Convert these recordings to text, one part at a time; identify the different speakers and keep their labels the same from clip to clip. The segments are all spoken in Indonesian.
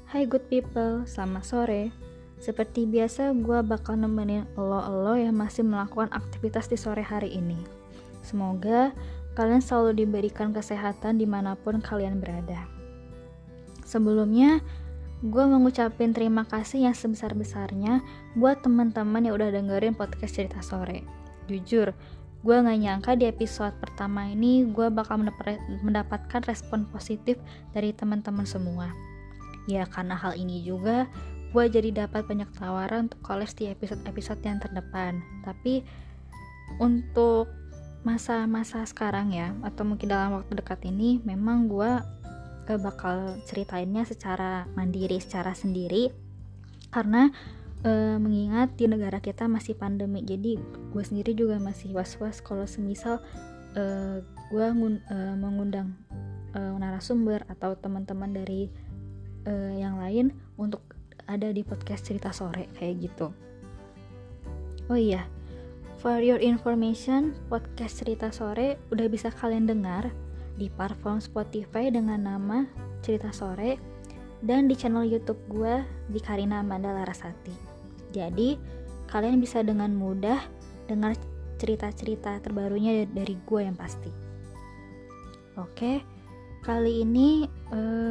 Speaker 1: Hai good people, selamat sore. Seperti biasa, gue bakal nemenin lo yang masih melakukan aktivitas di sore hari ini. Semoga kalian selalu diberikan kesehatan dimanapun kalian berada. Sebelumnya, gue mengucapkan terima kasih yang sebesar-besarnya buat teman-teman yang udah dengerin podcast Cerita Sore. Jujur, gue gak nyangka di episode pertama ini gue bakal mendapatkan respon positif dari teman-teman semua. Ya karena hal ini juga gue jadi dapat banyak tawaran untuk collab di episode-episode yang terdepan. Tapi untuk masa-masa sekarang ya, atau mungkin dalam waktu dekat ini, memang gue bakal ceritainnya secara mandiri, secara sendiri, karena mengingat di negara kita masih pandemi. Jadi gue sendiri juga masih was-was kalau semisal gue mengundang narasumber atau teman-teman dari yang lain untuk ada di podcast Cerita Sore kayak gitu. Oh iya, for your information, podcast Cerita Sore udah bisa kalian dengar di platform Spotify dengan nama Cerita Sore dan di channel YouTube gue di Karina Amanda Larasati. Jadi kalian bisa dengan mudah dengar cerita-cerita terbarunya dari gue yang pasti. Oke, kali ini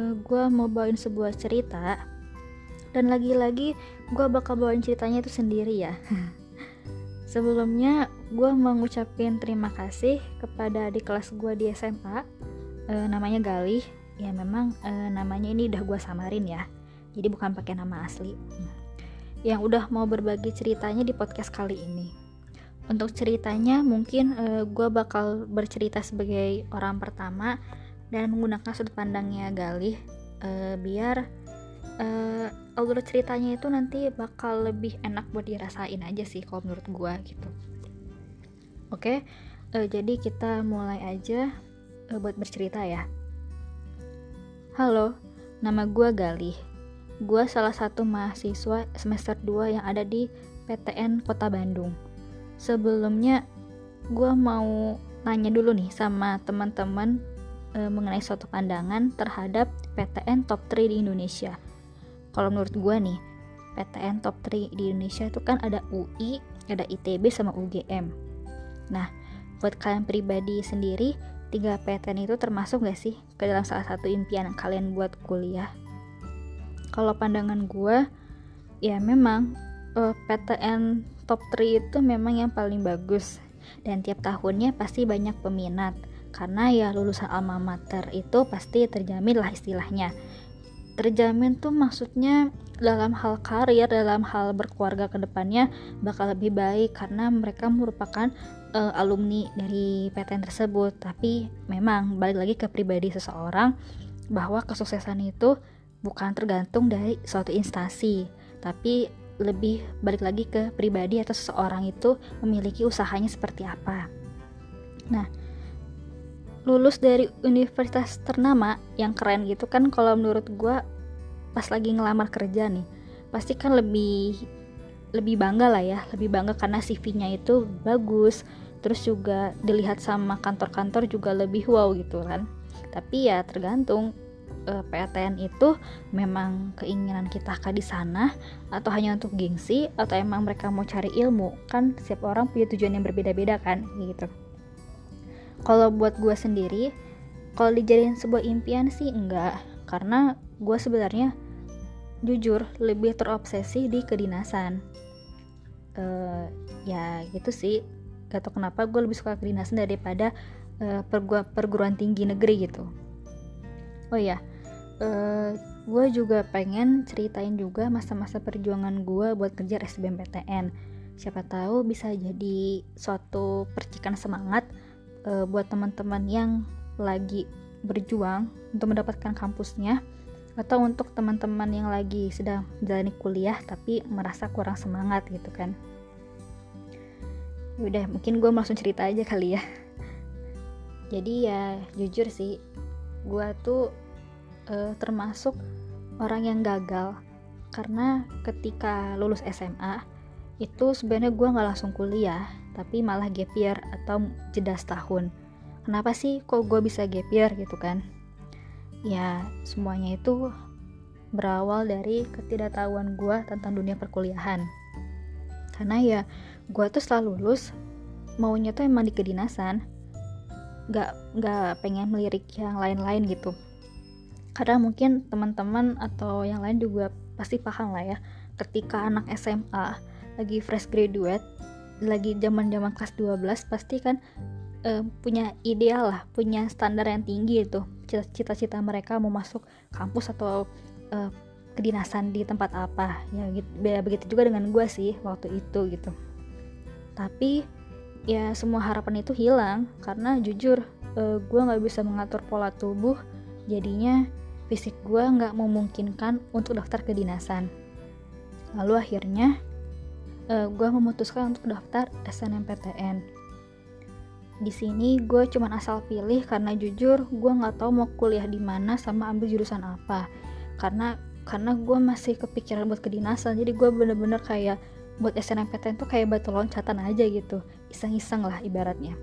Speaker 1: gue mau bawain sebuah cerita, dan lagi-lagi gue bakal bawain ceritanya itu sendiri ya. Sebelumnya gue mau ngucapin terima kasih kepada adik kelas gue di SMA, namanya Galih. Ya memang namanya ini udah gue samarin ya, jadi bukan pakai nama asli. Yang udah mau berbagi ceritanya di podcast kali ini. Untuk ceritanya mungkin gue bakal bercerita sebagai orang pertama dan menggunakan sudut pandangnya Galih, biar alur ceritanya itu nanti bakal lebih enak buat dirasain aja sih kalau menurut gue gitu. Oke, jadi kita mulai aja buat bercerita ya. Halo, nama gue Galih. Gue salah satu mahasiswa semester 2 yang ada di PTN Kota Bandung. Sebelumnya gue mau nanya dulu nih sama teman-teman mengenai suatu pandangan terhadap PTN top 3 di Indonesia. Kalau menurut gue nih, PTN top 3 di Indonesia itu kan ada UI, ada ITB sama UGM. Nah, buat kalian pribadi sendiri, 3 PTN itu termasuk gak sih ke dalam salah satu impian kalian buat kuliah? Kalau pandangan gue, ya memang PTN top 3 itu memang yang paling bagus, dan tiap tahunnya pasti banyak peminat. Karena ya lulusan alma mater itu pasti terjamin lah istilahnya. Terjamin tuh maksudnya dalam hal karir, dalam hal berkeluarga ke depannya bakal lebih baik karena mereka merupakan alumni dari PTN tersebut. Tapi memang balik lagi ke pribadi seseorang, bahwa kesuksesan itu bukan tergantung dari suatu instansi, tapi lebih balik lagi ke pribadi atau seseorang itu memiliki usahanya seperti apa. Nah, lulus dari universitas ternama yang keren gitu kan, kalau menurut gue pas lagi ngelamar kerja nih pasti kan lebih bangga lah ya, lebih bangga karena CV-nya itu bagus, terus juga dilihat sama kantor-kantor juga lebih wow gitu kan. Tapi ya tergantung PTN itu memang keinginan kita kah di sana atau hanya untuk gengsi, atau emang mereka mau cari ilmu. Kan setiap orang punya tujuan yang berbeda-beda kan gitu. Kalau buat gue sendiri, kalau dijadiin sebuah impian sih enggak, karena gue sebenarnya jujur lebih terobsesi di kedinasan. Ya gitu sih, gak tau kenapa gue lebih suka kedinasan daripada perguruan tinggi negeri gitu. Oh ya, gue juga pengen ceritain juga masa-masa perjuangan gue buat kejar SBMPTN. Siapa tahu bisa jadi suatu percikan semangat buat teman-teman yang lagi berjuang untuk mendapatkan kampusnya, atau untuk teman-teman yang lagi sedang menjalani kuliah tapi merasa kurang semangat gitu kan. Udah, mungkin gue langsung cerita aja kali ya. Jadi ya jujur sih, gue tuh termasuk orang yang gagal, karena ketika lulus SMA itu sebenarnya gue gak langsung kuliah, tapi malah gap year atau jeda setahun. Kenapa sih kok gue bisa gap year gitu kan? Ya semuanya itu berawal dari ketidaktahuan gue tentang dunia perkuliahan. Karena ya gue tuh setelah lulus maunya tuh emang di kedinasan, gak pengen melirik yang lain-lain gitu. Karena mungkin teman-teman atau yang lain juga pasti paham lah ya, ketika anak SMA lagi fresh graduate, lagi zaman-zaman kelas 12, pasti kan punya ideal lah, punya standar yang tinggi itu, cita-cita mereka mau masuk kampus atau kedinasan di tempat apa ya gitu. Begitu juga dengan gue sih waktu itu gitu. Tapi ya semua harapan itu hilang karena jujur gue nggak bisa mengatur pola tubuh, jadinya fisik gue nggak memungkinkan untuk daftar kedinasan. Lalu akhirnya gue memutuskan untuk daftar SNMPTN. Di sini gue cuman asal pilih karena jujur gue nggak tahu mau kuliah di mana sama ambil jurusan apa. Karena gue masih kepikiran buat kedinasan, jadi gue bener-bener kayak buat SNMPTN tuh kayak batu loncatan aja gitu, iseng-iseng lah ibaratnya.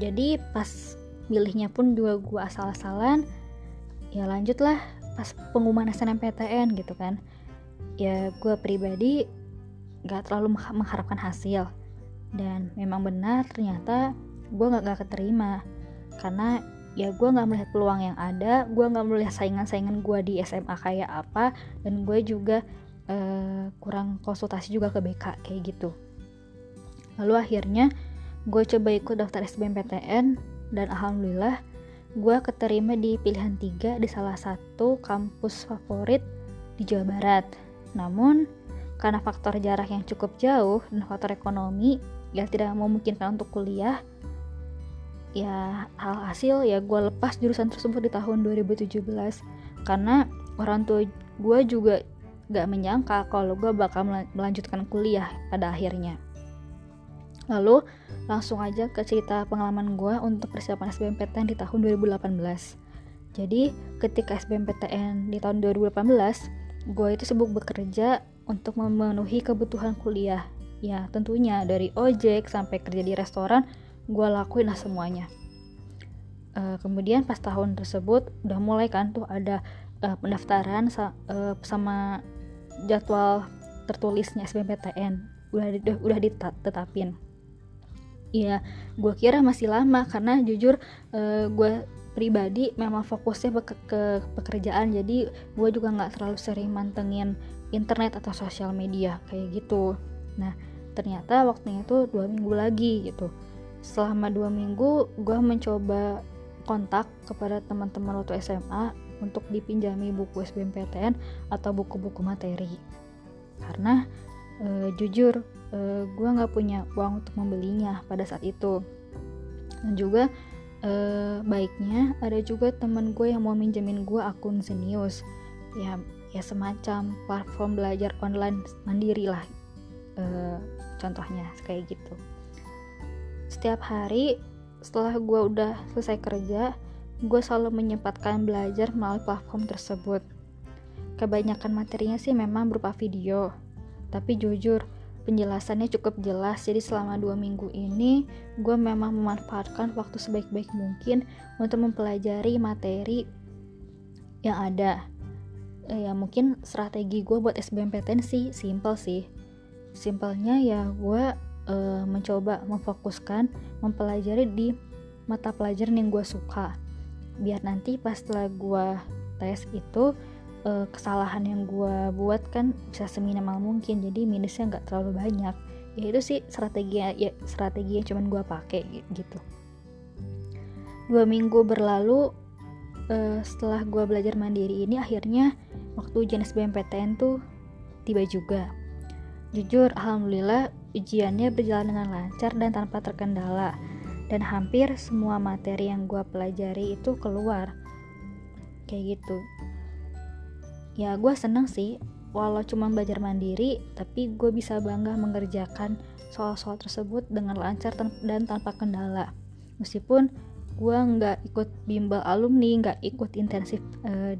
Speaker 1: Jadi pas milihnya pun juga gue asal-asalan. Ya lanjutlah pas pengumuman SNMPTN gitu kan. Ya gue pribadi gak terlalu mengharapkan hasil, dan memang benar ternyata gue gak keterima. Karena ya gue gak melihat peluang yang ada, gue gak melihat saingan-saingan gue di SMA kayak apa, dan gue juga kurang konsultasi juga ke BK kayak gitu. Lalu akhirnya gue coba ikut daftar SBMPTN, dan alhamdulillah gue keterima di pilihan 3 di salah satu kampus favorit di Jawa Barat. Namun karena faktor jarak yang cukup jauh dan faktor ekonomi yang tidak memungkinkan untuk kuliah, ya hasil ya gue lepas jurusan tersebut di tahun 2017. Karena orang tua gue juga gak menyangka kalau gue bakal melanjutkan kuliah pada akhirnya. Lalu langsung aja ke cerita pengalaman gue untuk persiapan SBMPTN di tahun 2018. Jadi ketika SBMPTN di tahun 2018, gue itu sibuk bekerja untuk memenuhi kebutuhan kuliah. Ya tentunya dari ojek sampai kerja di restoran, gue lakuin lah semuanya. Kemudian pas tahun tersebut udah mulai kan tuh ada pendaftaran sama jadwal tertulisnya SBMPTN udah ditetapin. Ya gue kira masih lama karena jujur gue pribadi memang fokusnya ke pekerjaan, jadi gue juga gak terlalu sering mantengin internet atau sosial media kayak gitu. Nah ternyata waktunya tuh 2 minggu lagi gitu. Selama 2 minggu gue mencoba kontak kepada teman-teman waktu SMA untuk dipinjami buku SBMPTN atau buku-buku materi. Karena jujur gue gak punya uang untuk membelinya pada saat itu. Dan juga baiknya ada juga teman gue yang mau minjemin gue akun Zenius, ya semacam platform belajar online mandiri lah, contohnya kayak gitu. Setiap hari setelah gue udah selesai kerja, gue selalu menyempatkan belajar melalui platform tersebut. Kebanyakan materinya sih memang berupa video, tapi jujur penjelasannya cukup jelas. Jadi selama 2 minggu ini gue memang memanfaatkan waktu sebaik-baik mungkin untuk mempelajari materi yang ada. Ya mungkin strategi gue buat SBMPTN sih simple sih. Simpelnya ya gue mencoba memfokuskan mempelajari di mata pelajaran yang gue suka, biar nanti pas setelah gue tes itu kesalahan yang gue buat kan bisa seminimal mungkin, jadi minusnya nggak terlalu banyak. Ya itu sih strategi yang cuman gue pakai gitu. 2 minggu berlalu setelah gue belajar mandiri ini, akhirnya waktu ujian SBMPTN tuh tiba juga. Jujur alhamdulillah ujiannya berjalan dengan lancar dan tanpa terkendala, dan hampir semua materi yang gue pelajari itu keluar kayak gitu. Ya gue seneng sih, walau cuma belajar mandiri, tapi gue bisa bangga mengerjakan soal-soal tersebut dengan lancar dan tanpa kendala. Meskipun gue gak ikut bimbel alumni, gak ikut intensif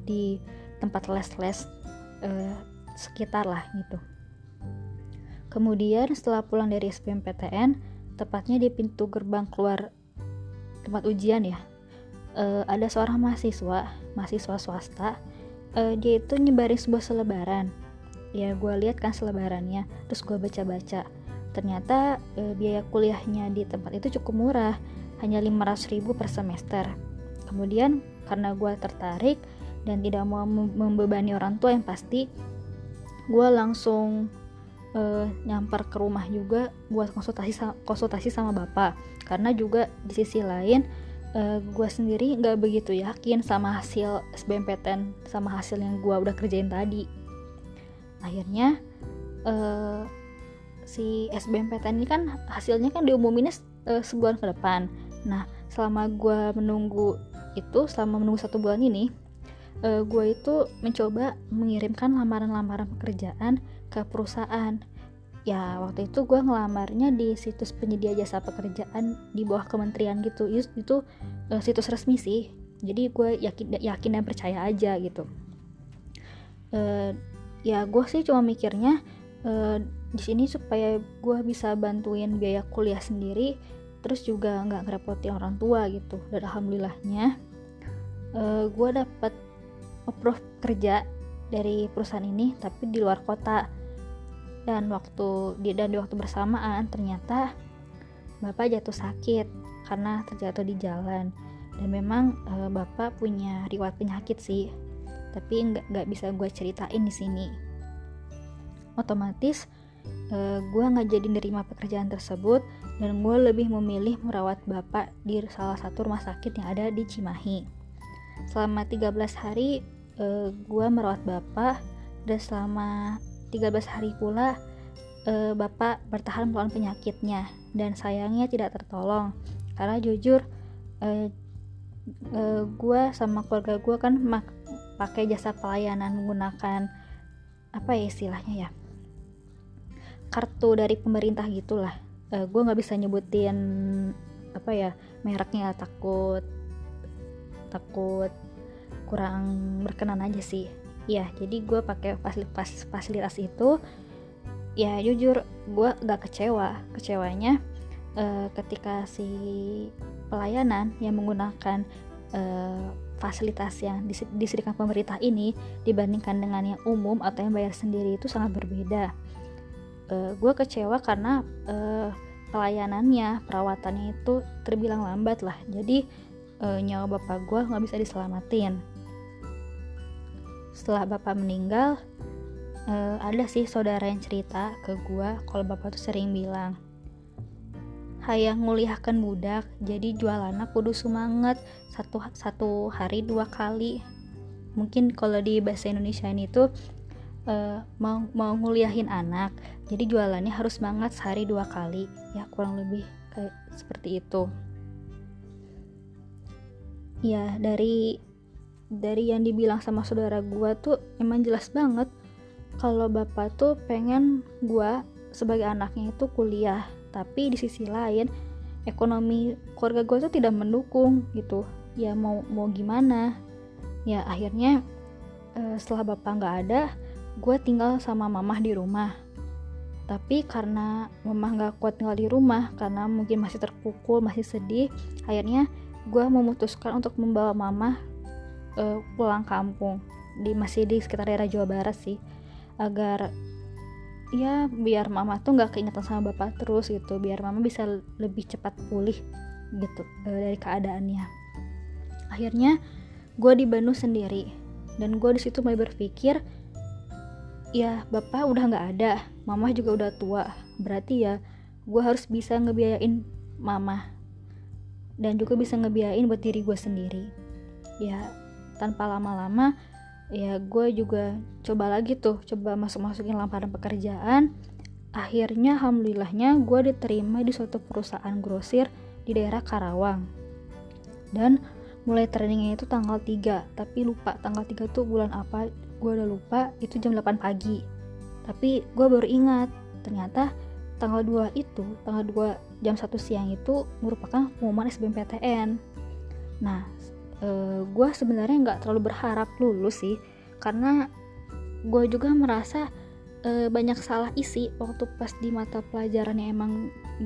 Speaker 1: di tempat les-les sekitar lah gitu. Kemudian setelah pulang dari SBMPTN, tepatnya di pintu gerbang keluar tempat ujian ya, ada seorang mahasiswa swasta. Dia itu nyebarin sebuah selebaran. Ya gue lihat kan selebarannya, terus gue baca-baca. Ternyata biaya kuliahnya di tempat itu cukup murah, hanya 500.000 per semester. Kemudian karena gue tertarik dan tidak mau membebani orang tua yang pasti, gue langsung nyamper ke rumah juga buat konsultasi sama bapak. Karena juga di sisi lain gue sendiri nggak begitu yakin sama hasil SBMPTN sama hasil yang gue udah kerjain tadi. Akhirnya si SBMPTN ini kan hasilnya kan diumuminnya sebulan ke depan. Nah selama gue menunggu 1 bulan ini, gue itu mencoba mengirimkan lamaran-lamaran pekerjaan ke perusahaan. Ya waktu itu gue ngelamarnya di situs penyedia jasa pekerjaan di bawah kementerian gitu. Itu situs resmi sih. Jadi gue yakin dan percaya aja gitu. Ya gue sih cuma mikirnya di sini supaya gue bisa bantuin biaya kuliah sendiri, terus juga nggak ngerepotin orang tua gitu. Dan alhamdulillahnya gue dapet approve kerja dari perusahaan ini, tapi di luar kota. Dan di waktu bersamaan ternyata bapak jatuh sakit karena terjatuh di jalan. Dan memang bapak punya riwayat penyakit sih, tapi nggak bisa gue ceritain di sini. Otomatis gue nggak jadi nerima pekerjaan tersebut, dan gue lebih memilih merawat bapak di salah satu rumah sakit yang ada di Cimahi. Selama 13 hari gue merawat bapak, dan selama 13 hari pula bapak bertahan melawan penyakitnya, dan sayangnya tidak tertolong. Karena jujur gue sama keluarga gue kan pakai jasa pelayanan menggunakan apa ya istilahnya ya, kartu dari pemerintah gitulah. Gue nggak bisa nyebutin apa ya mereknya, takut kurang berkenan aja sih. Ya jadi gue pakai fasilitas itu. Ya jujur gue gak kecewanya ketika si pelayanan yang menggunakan fasilitas yang disediakan pemerintah ini dibandingkan dengan yang umum atau yang bayar sendiri itu sangat berbeda. Gue kecewa karena perawatannya itu terbilang lambat lah. Jadi nyawa bapak gue gak bisa diselamatin. Setelah bapak meninggal, ada sih saudara yang cerita ke gue kalau bapak tuh sering bilang, hayang nguliahkan budak, jadi jualannya kudu semangat, satu hari 2 kali. Mungkin kalau di bahasa Indonesia ini tuh mau nguliahin anak, jadi jualannya harus semangat sehari 2 kali. Ya kurang lebih kayak seperti itu. Ya dari yang dibilang sama saudara gue tuh emang jelas banget kalau bapak tuh pengen gue sebagai anaknya itu kuliah, tapi di sisi lain ekonomi keluarga gue tuh tidak mendukung gitu. Ya mau gimana? Ya akhirnya setelah bapak nggak ada, gue tinggal sama mamah di rumah. Tapi karena mamah nggak kuat tinggal di rumah karena mungkin masih terpukul, masih sedih, akhirnya gue memutuskan untuk membawa mamah pulang kampung, masih di sekitar daerah Jawa Barat sih, agar ya biar mama tuh nggak keingetan sama bapak terus gitu, biar mama bisa lebih cepat pulih gitu dari keadaannya. Akhirnya gue di Bandung sendiri, dan gue di situ mulai berpikir, ya bapak udah nggak ada, mama juga udah tua, berarti ya gue harus bisa ngebiayain mama dan juga bisa ngebiayain buat diri gue sendiri. Ya tanpa lama-lama ya gue juga coba masukin lamaran pekerjaan. Akhirnya alhamdulillahnya gue diterima di suatu perusahaan grosir di daerah Karawang, dan mulai trainingnya itu tanggal 3, tapi lupa tanggal 3 tuh bulan apa, gue udah lupa. Itu jam 8 pagi, tapi gue baru ingat ternyata tanggal 2 jam 1 siang itu merupakan pengumuman SBMPTN. Nah gue sebenarnya nggak terlalu berharap lulus sih, karena gue juga merasa banyak salah isi waktu pas di mata pelajaran yang emang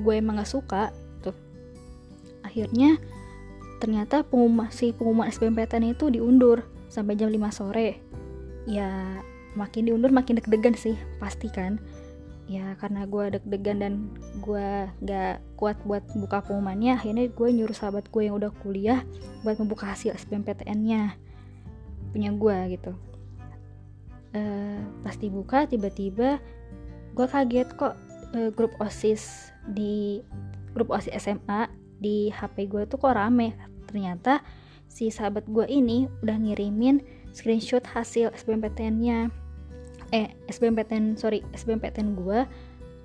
Speaker 1: nggak suka tuh. Akhirnya ternyata pengumuman SBMPTN itu diundur sampai jam 5 sore. Ya makin diundur makin deg-degan sih, pasti kan. Ya karena gue deg-degan dan gue gak kuat buat buka pengumumannya, akhirnya gue nyuruh sahabat gue yang udah kuliah buat membuka hasil SBMPTN-nya punya gue gitu. Pas dibuka tiba-tiba gue kaget kok, grup OSIS SMA di HP gue tuh kok rame. Ternyata si sahabat gue ini udah ngirimin screenshot hasil SBMPTN gue,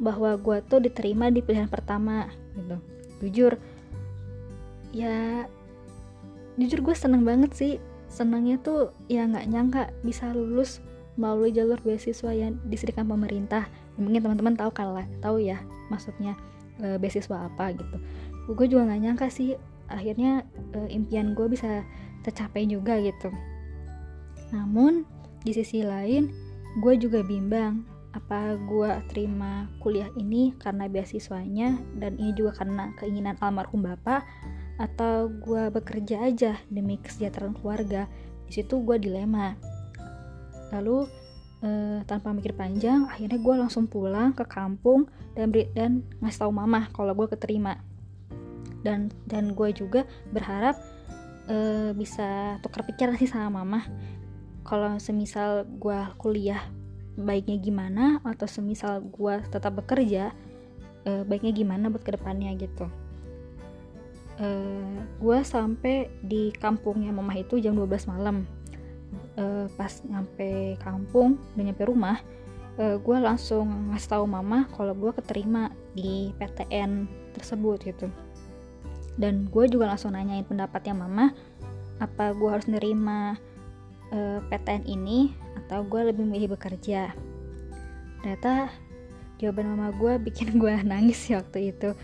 Speaker 1: bahwa gue tuh diterima di pilihan pertama gitu. Jujur gue seneng banget sih. Senangnya tuh ya nggak nyangka bisa lulus melalui jalur beasiswa yang disediakan pemerintah. Mungkin teman-teman tahu ya maksudnya beasiswa apa gitu. Gue juga nggak nyangka sih akhirnya impian gue bisa tercapai juga gitu. Namun di sisi lain gue juga bimbang, apa gue terima kuliah ini karena beasiswanya dan ini juga karena keinginan almarhum bapak, atau gue bekerja aja demi kesejahteraan keluarga. Di situ gue dilema. Lalu tanpa mikir panjang, akhirnya gue langsung pulang ke kampung dan ngasih tahu mama kalau gue keterima. Dan gue juga berharap bisa tukar pikiran sih sama mama, kalau semisal gue kuliah baiknya gimana, atau semisal gue tetap bekerja baiknya gimana buat kedepannya gitu. Gue sampai di kampungnya mama itu jam 12 malam. Pas nyampe kampung dan nyampe rumah, gue langsung ngasih tahu mama kalau gue keterima di PTN tersebut gitu. Dan gue juga langsung nanyain pendapatnya mama, apa gue harus nerima PTN ini atau gue lebih memilih bekerja. Ternyata jawaban mama gue bikin gue nangis waktu itu.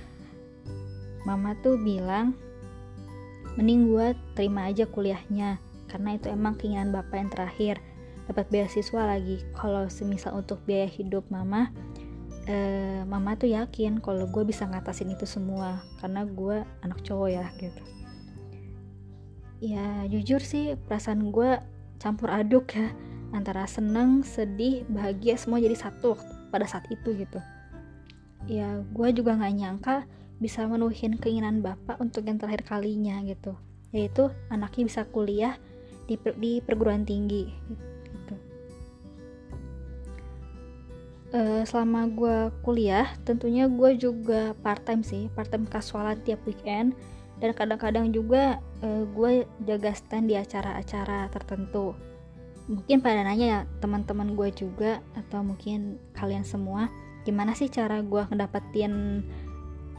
Speaker 1: Mama tuh bilang mending gue terima aja kuliahnya, karena itu emang keinginan bapak yang terakhir, dapat beasiswa lagi. Kalau semisal untuk biaya hidup mama tuh yakin kalau gue bisa ngatasin itu semua, karena gue anak cowok ya gitu. Ya jujur sih perasaan gue campur aduk ya, antara seneng, sedih, bahagia, semua jadi satu pada saat itu gitu. Ya gue juga gak nyangka bisa menuhin keinginan bapak untuk yang terakhir kalinya gitu, yaitu anaknya bisa kuliah di perguruan tinggi gitu. Selama gue kuliah tentunya gue juga part time kasualan tiap weekend, dan kadang-kadang juga gue jaga stand di acara-acara tertentu. Mungkin pada nanya ya teman-teman gue juga, atau mungkin kalian semua, gimana sih cara gue ngedapetin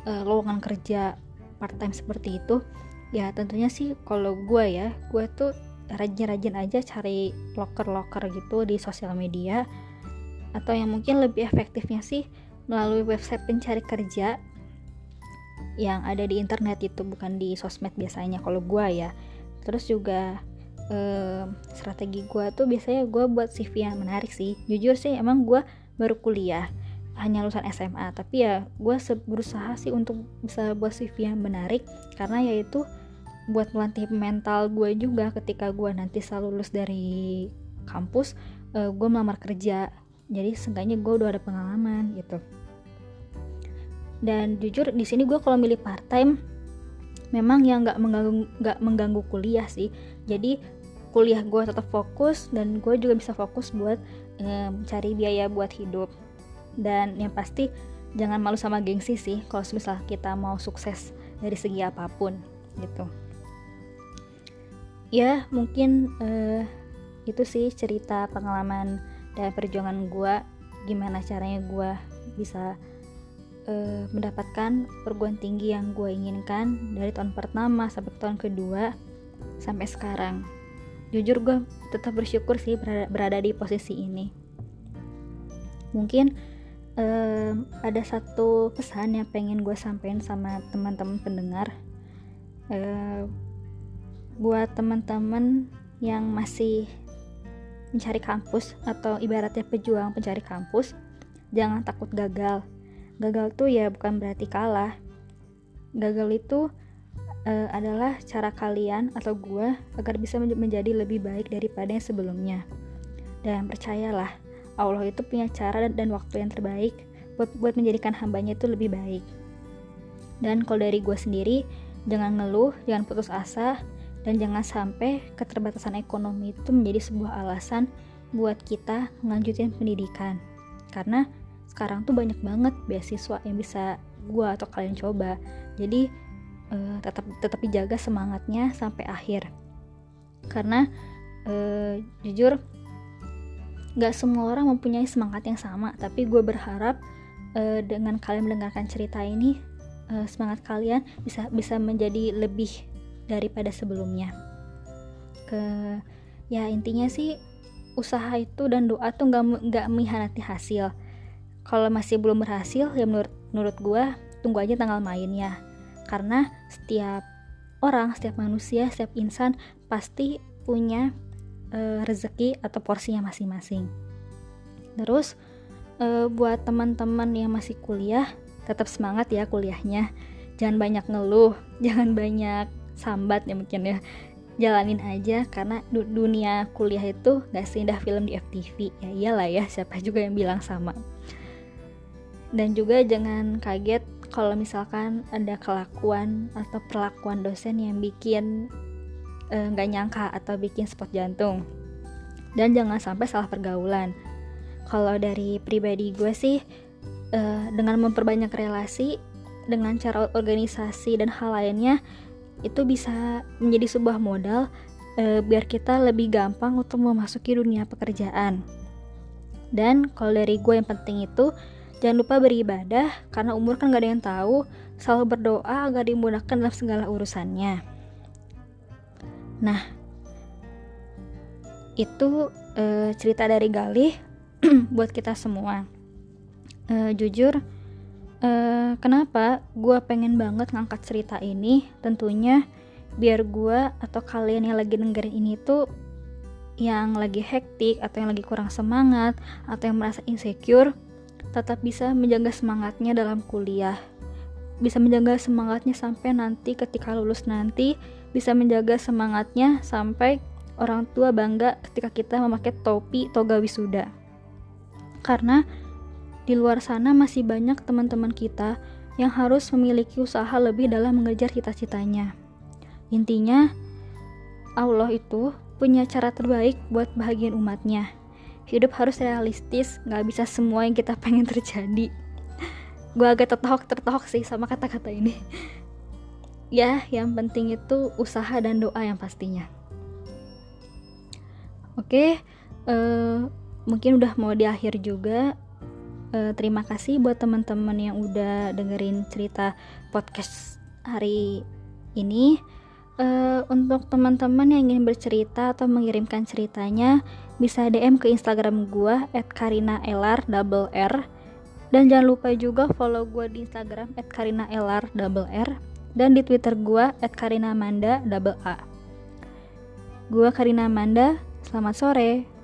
Speaker 1: lowongan kerja part time seperti itu? Ya tentunya sih kalau gue tuh rajin-rajin aja cari loker gitu di sosial media, atau yang mungkin lebih efektifnya sih melalui website pencari kerja yang ada di internet itu, bukan di sosmed biasanya kalau gue ya. Terus juga strategi gue tuh biasanya gue buat CV yang menarik sih. Jujur sih emang gue baru kuliah, hanya lulusan SMA, tapi ya gue berusaha sih untuk bisa buat CV yang menarik, karena yaitu buat melatih mental gue juga ketika gue nanti setelah lulus dari kampus gue melamar kerja. Jadi seenggaknya gue udah ada pengalaman gitu. Dan jujur di sini gue kalau milih part time memang yang nggak mengganggu kuliah sih. Jadi kuliah gue tetap fokus dan gue juga bisa fokus buat cari biaya buat hidup. Dan yang pasti jangan malu sama gengsi sih kalau misal kita mau sukses dari segi apapun gitu. Ya mungkin itu sih cerita pengalaman dan perjuangan gue, gimana caranya gue bisa mendapatkan perguruan tinggi yang gue inginkan dari tahun pertama sampai tahun kedua sampai sekarang. Jujur gue tetap bersyukur sih berada di posisi ini. Mungkin ada satu pesan yang pengen gue sampaikan sama teman-teman pendengar, buat teman-teman yang masih mencari kampus atau ibaratnya pejuang pencari kampus, jangan takut gagal. Gagal tuh ya bukan berarti kalah. Gagal itu adalah cara kalian atau gue agar bisa menjadi lebih baik daripada yang sebelumnya. Dan percayalah, Allah itu punya cara dan waktu yang terbaik buat menjadikan hambanya itu lebih baik. Dan kalau dari gue sendiri, jangan ngeluh, jangan putus asa, dan jangan sampai keterbatasan ekonomi itu menjadi sebuah alasan buat kita ngelanjutin pendidikan. Karena sekarang tuh banyak banget beasiswa yang bisa gue atau kalian coba. Jadi tetap dijaga semangatnya sampai akhir. Karena jujur gak semua orang mempunyai semangat yang sama. Tapi gue berharap dengan kalian mendengarkan cerita ini, semangat kalian bisa menjadi lebih daripada sebelumnya. Ya intinya sih, usaha itu dan doa tuh gak mengkhianati hasil. Kalau masih belum berhasil, ya menurut gue tunggu aja tanggal mainnya. Karena setiap orang, setiap manusia, setiap insan pasti punya rezeki atau porsinya masing-masing. Terus buat teman-teman yang masih kuliah, tetap semangat ya kuliahnya. Jangan banyak ngeluh, jangan banyak sambat ya mungkin ya. Jalanin aja, karena dunia kuliah itu gak seindah film di FTV. Ya iyalah ya, siapa juga yang bilang sama. Dan juga jangan kaget kalau misalkan ada kelakuan atau perlakuan dosen yang bikin gak nyangka atau bikin spot jantung. Dan jangan sampai salah pergaulan. Kalau dari pribadi gue sih, dengan memperbanyak relasi, dengan cara organisasi dan hal lainnya, itu bisa menjadi sebuah modal biar kita lebih gampang untuk memasuki dunia pekerjaan. Dan kalau dari gue yang penting itu, jangan lupa beribadah, karena umur kan gak ada yang tahu. Selalu berdoa agar dimudahkan dalam segala urusannya. Nah, itu cerita dari Galih buat kita semua. Jujur, kenapa gue pengen banget ngangkat cerita ini? Tentunya biar gue atau kalian yang lagi dengerin ini tuh, yang lagi hektik atau yang lagi kurang semangat atau yang merasa insecure, tetap bisa menjaga semangatnya dalam kuliah, bisa menjaga semangatnya sampai nanti ketika lulus nanti, bisa menjaga semangatnya sampai orang tua bangga ketika kita memakai topi toga wisuda. Karena di luar sana masih banyak teman-teman kita yang harus memiliki usaha lebih dalam mengejar cita-citanya. Intinya, Allah itu punya cara terbaik buat bahagian umatnya. Hidup harus realistis, gak bisa semua yang kita pengen terjadi. Gue agak tertohok sih sama kata-kata ini. Ya, yang penting itu usaha dan doa yang pastinya. Oke, mungkin udah mau di akhir juga. Terima kasih buat teman-teman yang udah dengerin cerita podcast hari ini. Untuk teman-teman yang ingin bercerita atau mengirimkan ceritanya, bisa DM ke Instagram gue @karinalr. Dan jangan lupa juga follow gue di Instagram @karinalr dan di Twitter gue @karinamanda. Gue Karina Amanda, selamat sore.